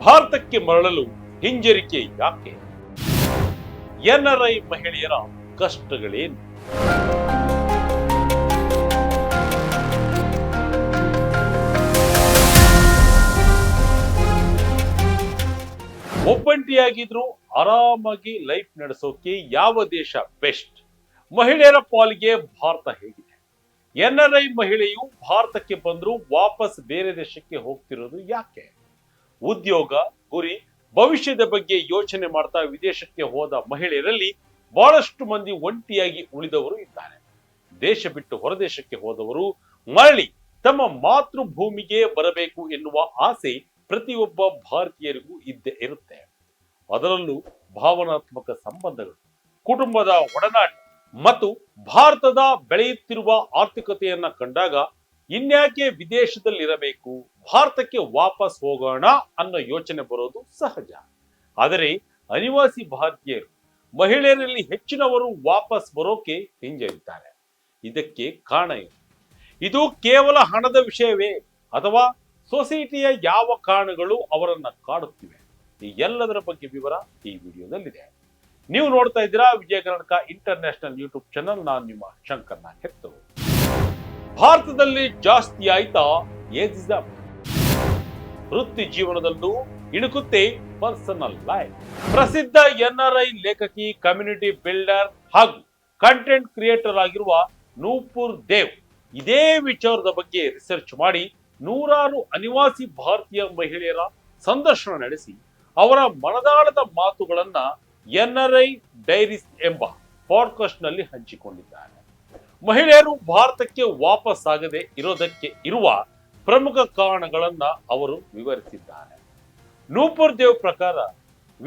ಭಾರತಕ್ಕೆ ಮರಳಲು ಹಿಂಜರಿಕೆ ಯಾಕೆ? ಎನ್ಆರ್ಐ ಮಹಿಳೆಯರ ಕಷ್ಟಗಳೇನು? ಒಬ್ಬಂಟಿಯಾಗಿದ್ರು ಆರಾಮಾಗಿ ಲೈಫ್ ನಡೆಸೋಕೆ ಯಾವ ದೇಶ ಬೆಸ್ಟ್? ಮಹಿಳೆಯರ ಪಾಲಿಗೆ ಭಾರತ ಹೇಗಿದೆ? ಎನ್ಆರ್ಐ ಮಹಿಳೆಯು ಭಾರತಕ್ಕೆ ಬಂದ್ರು ವಾಪಸ್ ಬೇರೆ ದೇಶಕ್ಕೆ ಹೋಗ್ತಿರೋದು ಯಾಕೆ? ಉದ್ಯೋಗ, ಗುರಿ, ಭವಿಷ್ಯದ ಬಗ್ಗೆ ಯೋಚನೆ ಮಾಡ್ತಾ ವಿದೇಶಕ್ಕೆ ಹೋದ ಮಹಿಳೆಯರಲ್ಲಿ ಬಹಳಷ್ಟು ಮಂದಿ ಒಂಟಿಯಾಗಿ ಉಳಿದವರು ಇದ್ದಾರೆ. ದೇಶ ಬಿಟ್ಟು ಹೊರದೇಶಕ್ಕೆ ಹೋದವರು ಮರಳಿ ತಮ್ಮ ಮಾತೃಭೂಮಿಗೆ ಬರಬೇಕು ಎನ್ನುವ ಆಸೆ ಪ್ರತಿಯೊಬ್ಬ ಭಾರತೀಯರಿಗೂ ಇದ್ದೇ ಇರುತ್ತೆ. ಅದರಲ್ಲೂ ಭಾವನಾತ್ಮಕ ಸಂಬಂಧಗಳು, ಕುಟುಂಬದ ಒಡನಾಟ ಮತ್ತು ಭಾರತದ ಬೆಳೆಯುತ್ತಿರುವ ಆರ್ಥಿಕತೆಯನ್ನ ಕಂಡಾಗ ಇನ್ಯಾಕೆ ವಿದೇಶದಲ್ಲಿರಬೇಕು, ಭಾರತಕ್ಕೆ ವಾಪಸ್ ಹೋಗೋಣ ಅನ್ನೋ ಯೋಚನೆ ಬರೋದು ಸಹಜ. ಆದರೆ ಅನಿವಾಸಿ ಭಾರತೀಯರು, ಮಹಿಳೆಯರಲ್ಲಿ ಹೆಚ್ಚಿನವರು ವಾಪಸ್ ಬರೋಕೆ ಹಿಂಜರಿತಾರೆ. ಇದಕ್ಕೆ ಕಾರಣ ಏನು? ಇದು ಕೇವಲ ಹಣದ ವಿಷಯವೇ ಅಥವಾ ಸೊಸೈಟಿಯ ಯಾವ ಕಾರಣಗಳು ಅವರನ್ನ ಕಾಡುತ್ತಿವೆ? ಈ ಎಲ್ಲದರ ಬಗ್ಗೆ ವಿವರ ಈ ವಿಡಿಯೋದಲ್ಲಿದೆ. ನೀವು ನೋಡ್ತಾ ಇದ್ದೀರಾ ವಿಜಯ ಕರ್ನಾಟಕ ಇಂಟರ್ನ್ಯಾಷನಲ್ ಯೂಟ್ಯೂಬ್ ಚಾನಲ್. ನಾನು ನಿಮ್ಮ ಶಂಕರ್ ನಾಗ್ ಹೆತ್ತು. ಭಾರತದಲ್ಲಿ ಜಾಸ್ತಿ ಆಯ್ತಾ ಏಜಿಸಂ? ವೃತ್ತಿ ಜೀವನದಲ್ಲೂ ಇಣುಕುತ್ತೆ ಪರ್ಸನಲ್ ಲೈಫ್. ಪ್ರಸಿದ್ಧ ಎನ್ಆರ್ಐ ಲೇಖಕಿ, ಕಮ್ಯುನಿಟಿ ಬಿಲ್ಡರ್ ಹಾಗೂ ಕಂಟೆಂಟ್ ಕ್ರಿಯೇಟರ್ ಆಗಿರುವ ನೂಪುರ್ ದೇವ್ ಇದೇ ವಿಚಾರದ ಬಗ್ಗೆ ರಿಸರ್ಚ್ ಮಾಡಿ ನೂರಾರು ಅನಿವಾಸಿ ಭಾರತೀಯ ಮಹಿಳೆಯರ ಸಂದರ್ಶನ ನಡೆಸಿ ಅವರ ಮನದಾಳದ ಮಾತುಗಳನ್ನ ಎನ್ಆರ್ಐ ಡೈರೀಸ್ ಎಂಬ ಪಾಡ್ಕಾಸ್ಟ್ ನಲ್ಲಿ ಹಂಚಿಕೊಂಡಿದ್ದಾರೆ. ಮಹಿಳೆಯರು ಭಾರತಕ್ಕೆ ವಾಪಸ್ ಆಗದೆ ಇರೋದಕ್ಕೆ ಇರುವ ಪ್ರಮುಖ ಕಾರಣಗಳನ್ನ ಅವರು ವಿವರಿಸಿದ್ದಾರೆ. ನೂಪುರ್ ದೇವ್ ಪ್ರಕಾರ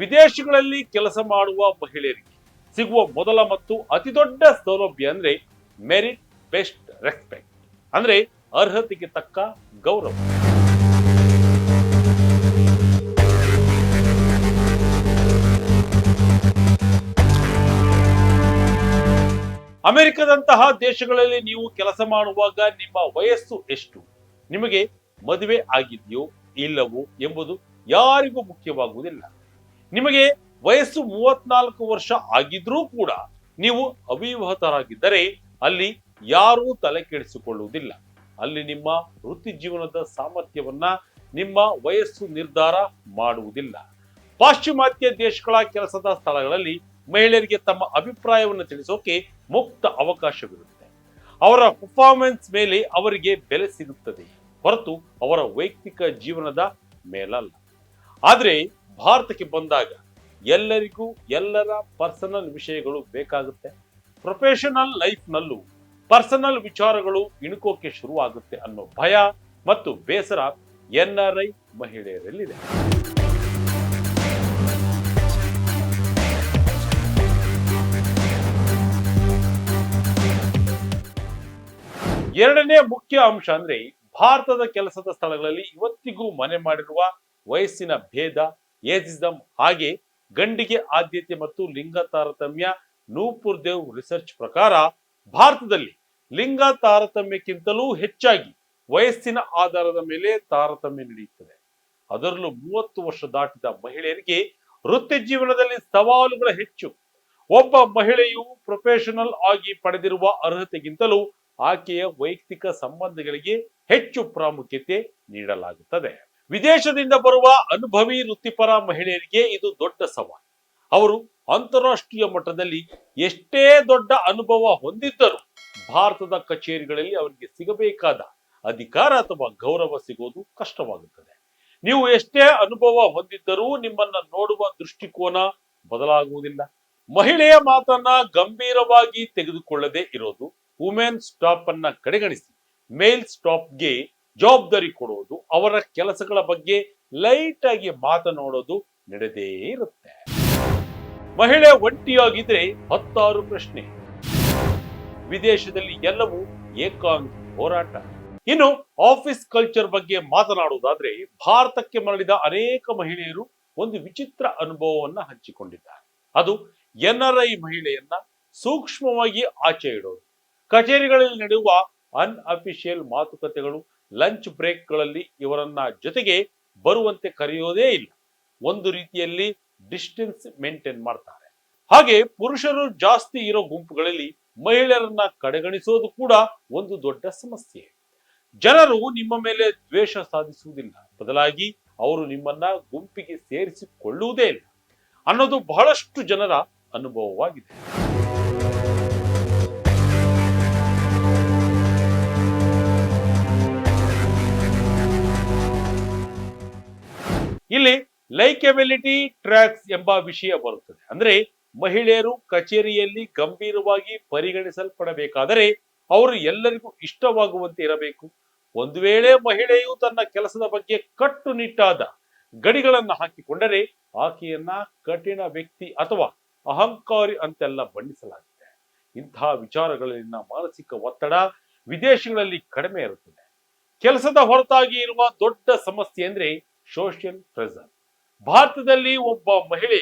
ವಿದೇಶಗಳಲ್ಲಿ ಕೆಲಸ ಮಾಡುವ ಮಹಿಳೆಯರಿಗೆ ಸಿಗುವ ಮೊದಲ ಮತ್ತು ಅತಿದೊಡ್ಡ ಸೌಲಭ್ಯ ಅಂದ್ರೆ ಮೆರಿಟ್ ಬೆಸ್ಟ್ ರೆಸ್ಪೆಕ್ಟ್, ಅಂದ್ರೆ ಅರ್ಹತೆಗೆ ತಕ್ಕ ಗೌರವ. ಅಮೆರಿಕದಂತಹ ದೇಶಗಳಲ್ಲಿ ನೀವು ಕೆಲಸ ಮಾಡುವಾಗ ನಿಮ್ಮ ವಯಸ್ಸು ಎಷ್ಟು, ನಿಮಗೆ ಮದುವೆ ಆಗಿದೆಯೋ ಇಲ್ಲವೋ ಎಂಬುದು ಯಾರಿಗೂ ಮುಖ್ಯವಾಗುವುದಿಲ್ಲ. ನಿಮಗೆ ವಯಸ್ಸು 34 ವರ್ಷ ಆಗಿದ್ರೂ ಕೂಡ ನೀವು ಅವಿವಾಹಿತರಾಗಿದ್ದರೆ ಅಲ್ಲಿ ಯಾರೂ ತಲೆ ಕೆಡಿಸಿಕೊಳ್ಳುವುದಿಲ್ಲ. ಅಲ್ಲಿ ನಿಮ್ಮ ವೃತ್ತಿ ಜೀವನದ ಸಾಮರ್ಥ್ಯವನ್ನ ನಿಮ್ಮ ವಯಸ್ಸು ನಿರ್ಧಾರ ಮಾಡುವುದಿಲ್ಲ. ಪಾಶ್ಚಿಮಾತ್ಯ ದೇಶಗಳ ಕೆಲಸದ ಸ್ಥಳಗಳಲ್ಲಿ ಮಹಿಳೆಯರಿಗೆ ತಮ್ಮ ಅಭಿಪ್ರಾಯವನ್ನು ತಿಳಿಸೋಕೆ ಮುಕ್ತ ಅವಕಾಶವಿರುತ್ತದೆ. ಅವರ ಪರ್ಫಾರ್ಮೆನ್ಸ್ ಮೇಲೆ ಅವರಿಗೆ ಬೆಲೆ ಸಿಗುತ್ತದೆ ಹೊರತು ಅವರ ವೈಯಕ್ತಿಕ ಜೀವನದ ಮೇಲಲ್ಲ. ಆದ್ರೆ ಭಾರತಕ್ಕೆ ಬಂದಾಗ ಎಲ್ಲರಿಗೂ ಎಲ್ಲರ ಪರ್ಸನಲ್ ವಿಷಯಗಳು ಬೇಕಾಗುತ್ತೆ. ಪ್ರೊಫೆಷನಲ್ ಲೈಫ್ ನಲ್ಲೂ ಪರ್ಸನಲ್ ವಿಚಾರಗಳು ಇಣುಕೋಕೆ ಶುರುವಾಗುತ್ತೆ ಅನ್ನೋ ಭಯ ಮತ್ತು ಬೇಸರ ಎನ್ಆರ್ಐ ಮಹಿಳೆಯರಲ್ಲಿದೆ. ಎರಡನೇ ಮುಖ್ಯ ಅಂಶ ಅಂದ್ರೆ ಭಾರತದ ಕೆಲಸದ ಸ್ಥಳಗಳಲ್ಲಿ ಇವತ್ತಿಗೂ ಮನೆ ಮಾಡಿರುವ ವಯಸ್ಸಿನ ಭೇದ, ಏಜಿಸಂ, ಹಾಗೆ ಗಂಡಿಗೆ ಆದ್ಯತೆ ಮತ್ತು ಲಿಂಗ ತಾರತಮ್ಯ. ನೂಪುರ್ ದೇವ್ ರಿಸರ್ಚ್ ಪ್ರಕಾರ ಭಾರತದಲ್ಲಿ ಲಿಂಗ ತಾರತಮ್ಯಕ್ಕಿಂತಲೂ ಹೆಚ್ಚಾಗಿ ವಯಸ್ಸಿನ ಆಧಾರದ ಮೇಲೆ ತಾರತಮ್ಯ ನಡೆಯುತ್ತದೆ. ಅದರಲ್ಲೂ 30 ವರ್ಷ ದಾಟಿದ ಮಹಿಳೆಯರಿಗೆ ವೃತ್ತಿ ಜೀವನದಲ್ಲಿ ಸವಾಲುಗಳ ಹೆಚ್ಚು. ಒಬ್ಬ ಮಹಿಳೆಯು ಪ್ರೊಫೆಷನಲ್ ಆಗಿ ಪಡೆದಿರುವ ಅರ್ಹತೆಗಿಂತಲೂ ಆಕೆಯ ವೈಯಕ್ತಿಕ ಸಂಬಂಧಗಳಿಗೆ ಹೆಚ್ಚು ಪ್ರಾಮುಖ್ಯತೆ ನೀಡಲಾಗುತ್ತದೆ. ವಿದೇಶದಿಂದ ಬರುವ ಅನುಭವಿ ವೃತ್ತಿಪರ ಮಹಿಳೆಯರಿಗೆ ಇದು ದೊಡ್ಡ ಸವಾಲು. ಅವರು ಅಂತಾರಾಷ್ಟ್ರೀಯ ಮಟ್ಟದಲ್ಲಿ ಎಷ್ಟೇ ದೊಡ್ಡ ಅನುಭವ ಹೊಂದಿದ್ದರೂ ಭಾರತದ ಕಚೇರಿಗಳಲ್ಲಿ ಅವರಿಗೆ ಸಿಗಬೇಕಾದ ಅಧಿಕಾರ ಅಥವಾ ಗೌರವ ಸಿಗೋದು ಕಷ್ಟವಾಗುತ್ತದೆ. ನೀವು ಎಷ್ಟೇ ಅನುಭವ ಹೊಂದಿದ್ದರೂ ನಿಮ್ಮನ್ನ ನೋಡುವ ದೃಷ್ಟಿಕೋನ ಬದಲಾಗುವುದಿಲ್ಲ. ಮಹಿಳೆಯ ಮಾತನ್ನ ಗಂಭೀರವಾಗಿ ತೆಗೆದುಕೊಳ್ಳದೆ ಇರೋದು, ವುಮೆನ್ ಸ್ಟಾಪ್ ಅನ್ನ ಕಡೆಗಣಿಸಿ ಮೇಲ್ ಸ್ಟಾಪ್ಗೆ ಜವಾಬ್ದಾರಿ ಕೊಡುವುದು, ಅವರ ಕೆಲಸಗಳ ಬಗ್ಗೆ ಲೈಟ್ ಆಗಿ ಮಾತನಾಡೋದು ನಡೆದೇ ಇರುತ್ತೆ. ಮಹಿಳೆ ಒಂಟಿಯಾಗಿದ್ರೆ 16 ಪ್ರಶ್ನೆ. ವಿದೇಶದಲ್ಲಿ ಎಲ್ಲವೂ ಏಕಾಂಗಿ ಹೋರಾಟ. ಇನ್ನು ಆಫೀಸ್ ಕಲ್ಚರ್ ಬಗ್ಗೆ ಮಾತನಾಡುವುದಾದ್ರೆ ಭಾರತಕ್ಕೆ ಮರಳಿದ ಅನೇಕ ಮಹಿಳೆಯರು ಒಂದು ವಿಚಿತ್ರ ಅನುಭವವನ್ನ ಹಂಚಿಕೊಂಡಿದ್ದಾರೆ. ಅದು ಎನ್ಆರ್ಐ ಮಹಿಳೆಯನ್ನ ಸೂಕ್ಷ್ಮವಾಗಿ ಆಚೆ ಇಡೋದು. ಕಚೇರಿಗಳಲ್ಲಿ ನಡೆಯುವ ಅನ್ಅಫಿಷಿಯಲ್ ಮಾತುಕತೆಗಳು, ಲಂಚ್ ಬ್ರೇಕ್ಗಳಲ್ಲಿ ಇವರನ್ನ ಜೊತೆಗೆ ಬರುವಂತೆ ಕರೆಯೋದೇ ಇಲ್ಲ. ಒಂದು ರೀತಿಯಲ್ಲಿ ಡಿಸ್ಟೆನ್ಸ್ ಮೇಂಟೈನ್ ಮಾಡ್ತಾರೆ. ಹಾಗೆ ಪುರುಷರು ಜಾಸ್ತಿ ಇರೋ ಗುಂಪುಗಳಲ್ಲಿ ಮಹಿಳೆಯರನ್ನ ಕಡೆಗಣಿಸೋದು ಕೂಡ ಒಂದು ದೊಡ್ಡ ಸಮಸ್ಯೆ. ಜನರು ನಿಮ್ಮ ಮೇಲೆ ದ್ವೇಷ ಸಾಧಿಸುವುದಿಲ್ಲ, ಬದಲಾಗಿ ಅವರು ನಿಮ್ಮನ್ನ ಗುಂಪಿಗೆ ಸೇರಿಸಿಕೊಳ್ಳುವುದೇ ಇಲ್ಲ ಅನ್ನೋದು ಬಹಳಷ್ಟು ಜನರ ಅನುಭವವಾಗಿದೆ. ಇಲ್ಲಿ ಲೈಕೆಬಿಲಿಟಿ ಟ್ರ್ಯಾಕ್ಸ್ ಎಂಬ ವಿಷಯ ಬರುತ್ತದೆ. ಅಂದ್ರೆ ಮಹಿಳೆಯರು ಕಚೇರಿಯಲ್ಲಿ ಗಂಭೀರವಾಗಿ ಪರಿಗಣಿಸಲ್ಪಡಬೇಕಾದರೆ ಅವರು ಎಲ್ಲರಿಗೂ ಇಷ್ಟವಾಗುವಂತೆ ಇರಬೇಕು. ಒಂದು ವೇಳೆ ಮಹಿಳೆಯು ತನ್ನ ಕೆಲಸದ ಬಗ್ಗೆ ಕಟ್ಟುನಿಟ್ಟಾದ ಗಡಿಗಳನ್ನು ಹಾಕಿಕೊಂಡರೆ ಆಕೆಯನ್ನ ಕಠಿಣ ವ್ಯಕ್ತಿ ಅಥವಾ ಅಹಂಕಾರಿ ಅಂತೆಲ್ಲ ಬಣ್ಣಿಸಲಾಗಿದೆ. ಇಂತಹ ವಿಚಾರಗಳಲ್ಲಿನ ಮಾನಸಿಕ ಒತ್ತಡ ವಿದೇಶಗಳಲ್ಲಿ ಕಡಿಮೆ ಇರುತ್ತದೆ. ಕೆಲಸದ ಹೊರತಾಗಿ ಇರುವ ದೊಡ್ಡ ಸಮಸ್ಯೆ ಅಂದ್ರೆ ಸೋಷಿಯಲ್ ಪ್ರೆಸರ್. ಭಾರತದಲ್ಲಿ ಒಬ್ಬ ಮಹಿಳೆ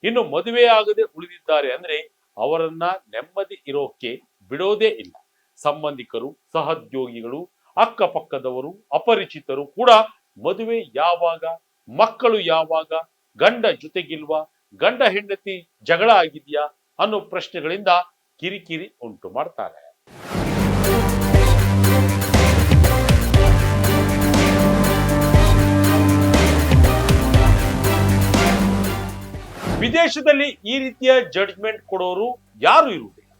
ಇನ್ನು ಮದುವೆ ಆಗದೆ ಉಳಿದಿದ್ದಾರೆ ಅಂದ್ರೆ ಅವರನ್ನ ನೆಮ್ಮದಿ ಇರೋಕೆ ಬಿಡೋದೇ ಇಲ್ಲ. ಸಂಬಂಧಿಕರು, ಸಹೋದ್ಯೋಗಿಗಳು, ಅಕ್ಕಪಕ್ಕದವರು, ಅಪರಿಚಿತರು ಕೂಡ ಮದುವೆ ಯಾವಾಗ, ಮಕ್ಕಳು ಯಾವಾಗ, ಗಂಡ ಜೊತೆಗಿಲ್ವಾ, ಗಂಡ ಹೆಂಡತಿ ಜಗಳ ಆಗಿದೆಯಾ ಅನ್ನೋ ಪ್ರಶ್ನೆಗಳಿಂದ ಕಿರಿಕಿರಿ ಉಂಟು ಮಾಡ್ತಾರೆ. ವಿದೇಶದಲ್ಲಿ ಈ ರೀತಿಯ ಜಡ್ಜ್ಮೆಂಟ್ ಕೊಡೋರು ಯಾರು ಇರುವುದಿಲ್ಲ.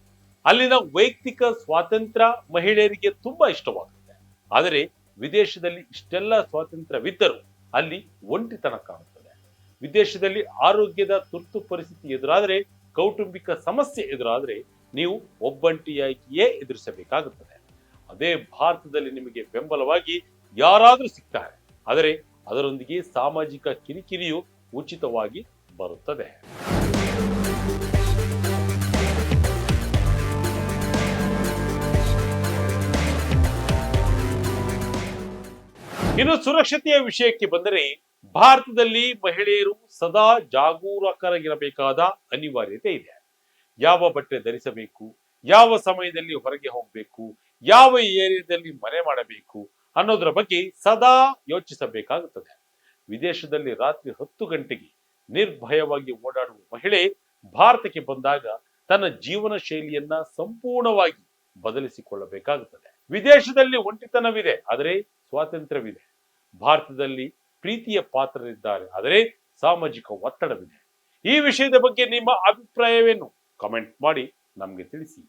ಅಲ್ಲಿನ ವೈಯಕ್ತಿಕ ಸ್ವಾತಂತ್ರ್ಯ ಮಹಿಳೆಯರಿಗೆ ತುಂಬಾ ಇಷ್ಟವಾಗುತ್ತೆ. ಆದರೆ ವಿದೇಶದಲ್ಲಿ ಇಷ್ಟೆಲ್ಲ ಸ್ವಾತಂತ್ರ್ಯವಿದ್ದರೂ ಅಲ್ಲಿ ಒಂಟಿತನ ಕಾಣುತ್ತದೆ. ವಿದೇಶದಲ್ಲಿ ಆರೋಗ್ಯದ ತುರ್ತು ಪರಿಸ್ಥಿತಿ ಎದುರಾದರೆ, ಕೌಟುಂಬಿಕ ಸಮಸ್ಯೆ ಎದುರಾದರೆ ನೀವು ಒಬ್ಬಂಟಿಯಾಗಿಯೇ ಎದುರಿಸಬೇಕಾಗುತ್ತದೆ. ಅದೇ ಭಾರತದಲ್ಲಿ ನಿಮಗೆ ಬೆಂಬಲವಾಗಿ ಯಾರಾದರೂ ಸಿಗ್ತಾರೆ, ಆದರೆ ಅದರೊಂದಿಗೆ ಸಾಮಾಜಿಕ ಕಿರಿಕಿರಿಯು ಉಚಿತವಾಗಿ ಬರುತ್ತದೆ. ಇನ್ನು ಸುರಕ್ಷತೆಯ ವಿಷಯಕ್ಕೆ ಬಂದರೆ, ಭಾರತದಲ್ಲಿ ಮಹಿಳೆಯರು ಸದಾ ಜಾಗರೂಕರಾಗಿರಬೇಕಾದ ಅನಿವಾರ್ಯತೆ ಇದೆ. ಯಾವ ಬಟ್ಟೆ ಧರಿಸಬೇಕು, ಯಾವ ಸಮಯದಲ್ಲಿ ಹೊರಗೆ ಹೋಗಬೇಕು, ಯಾವ ಏರಿಯಾದಲ್ಲಿ ಮನೆ ಮಾಡಬೇಕು ಅನ್ನೋದರ ಬಗ್ಗೆ ಸದಾ ಯೋಚಿಸಬೇಕಾಗುತ್ತದೆ. ವಿದೇಶದಲ್ಲಿ ರಾತ್ರಿ 10 ಗಂಟೆಗೆ ನಿರ್ಭಯವಾಗಿ ಓಡಾಡುವ ಮಹಿಳೆ ಭಾರತಕ್ಕೆ ಬಂದಾಗ ತನ್ನ ಜೀವನ ಶೈಲಿಯನ್ನ ಸಂಪೂರ್ಣವಾಗಿ ಬದಲಿಸಿಕೊಳ್ಳಬೇಕಾಗುತ್ತದೆ. ವಿದೇಶದಲ್ಲಿ ಒಂಟಿತನವಿದೆ, ಆದರೆ ಸ್ವಾತಂತ್ರ್ಯವಿದೆ. ಭಾರತದಲ್ಲಿ ಪ್ರೀತಿಯ ಪಾತ್ರರಿದ್ದಾರೆ, ಆದರೆ ಸಾಮಾಜಿಕ ಒತ್ತಡವಿದೆ. ಈ ವಿಷಯದ ಬಗ್ಗೆ ನಿಮ್ಮ ಅಭಿಪ್ರಾಯವೇನು? ಕಮೆಂಟ್ ಮಾಡಿ ನಮಗೆ ತಿಳಿಸಿ.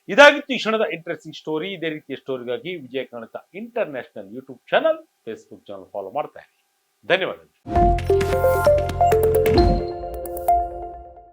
ಇದಾಗಿತ್ತು ಈ ಕ್ಷಣದ ಇಂಟ್ರೆಸ್ಟಿಂಗ್ ಸ್ಟೋರಿ. ಇದೇ ರೀತಿಯ ಸ್ಟೋರಿಗಾಗಿ Vijaya Karnataka international YouTube channel, Facebook channel follow ಮಾಡ್ತಾ ಇರಿ. ಧನ್ಯವಾದಗಳು.